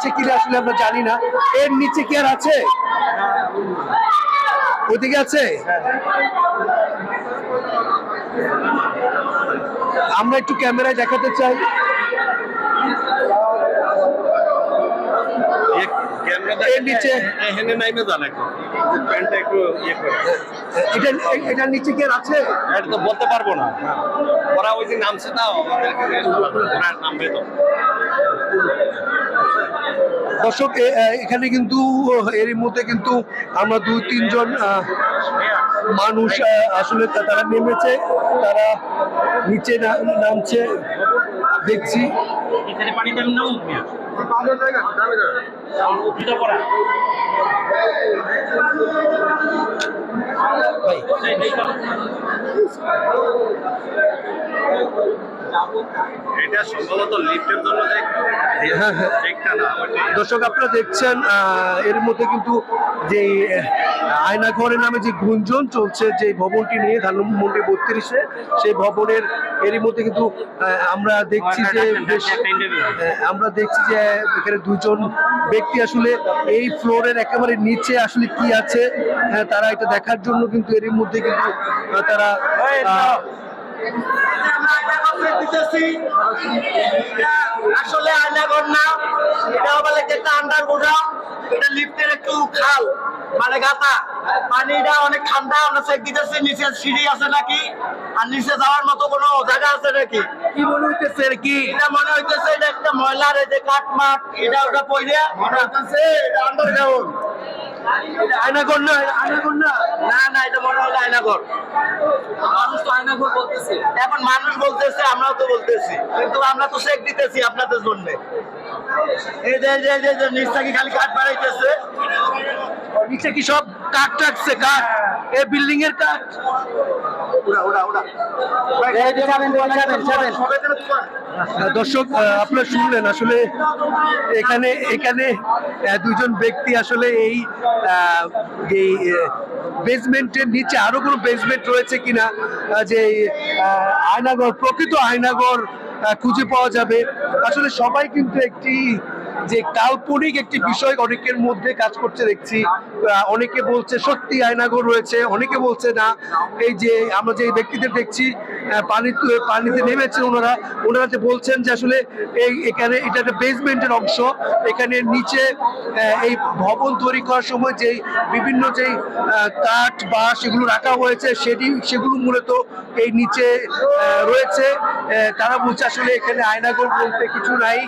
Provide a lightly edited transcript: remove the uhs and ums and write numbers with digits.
আছে কিনা আসলে আমরা জানি না। এর নিচে কি আর আছে? ওদিকে আছে। আমরা একটু ক্যামেরায় দেখাতে চাই। এর নিচে এটার নিচে কি আর আছে? এটা তো বলতে পারবো না, ওরা ওই যে নামছে না, নামবে তো। দর্শক এখানে কিন্তু এর মধ্যে কিন্তু আমরা 2-3 জন মানুষ আসলে তারা নেমেছে, তারা নিচে নামছে দেখছি। এখানে পানি দাম নাও এটা সম্ভবত লিফটের জন্য যে দর্শক আপনারা দেখছেন এর মধ্যে কিন্তু যে আয়নাঘরের নামে যে গুঞ্জন চলছে যে ভবনটি নিয়ে ধানমন্ডি 32-এ, সেই ভবনের এরই মধ্যে কিন্তু আমরা দেখছি যে এখানে 2 জন ব্যক্তি আসলে এই ফ্লোরের একেবারে নিচে আসলে কি আছে তারা এটা দেখার জন্য কিন্তু এরই মধ্যে কিন্তু তারা আসলে আয়নাঘর না, এটা বলে একটা আন্ডারগ্রাউন্ড, এটা লিফটের একটু খাল মানে গাতা। পানিটা অনেক ঠান্ডা, আমরা চেক দিতেছি নিচে সিঁড়ি আছে নাকি, আর নিচে যাওয়ার মতো কোনো জায়গা আছে নাকি। কি মনে হইতেছে আর কি? এটা মনে হইতেছে এটা একটা ময়লার এই যে কাঠমাট এটা ওটা পইরা মনে হইতেছে এটা আন্ডারগ্রাউন্ড। আয়নাঘর না, আয়নাঘর না, না না, এটা মনে হলো আয়নাঘর। মানুষ তো আয়নাঘর বলতেছে, এখন মানুষ বলতেছে, আমরাও তো বলতেছি, কিন্তু আমরা তো চেক দিতেছি আপনাদের জন্য। এই যে নিচটা কি খালি কাঠ বাড়াইতেছে, নিচে কি সব কাঠ টাকছে? কাঠ, এই বিল্ডিং এর কাঠ। দর্শক আপনারা শুনলেন আসলে এখানে 2 জন ব্যক্তি আসলে এই বেসমেন্টের নিচে আরো কোনো বেসমেন্ট রয়েছে কিনা, যে আয়নাঘর, প্রকৃত আয়নাঘর খুঁজে পাওয়া যাবে। আসলে সবাই কিন্তু একটি যে কাল্পনিক একটি বিষয় অনেকের মধ্যে কাজ করছে দেখছি। অনেকে বলছে সত্যি আয়নাঘর রয়েছে, অনেকে বলছে না। এই যে আমরা যে ব্যক্তিদের দেখছি পানিতে নেমেছে, ওনারা যে বলছেন যে আসলে এখানে এটা একটা বেসমেন্টের অংশ, এখানে নিচে এই ভবন তৈরি করার সময় যে বিভিন্ন যে কাঠ বা সেগুলো রাখা হয়েছে সেগুলো মূলত এই নিচে রয়েছে। তারা বলছে আসলে এখানে আয়নাঘর বলতে কিছু নাই।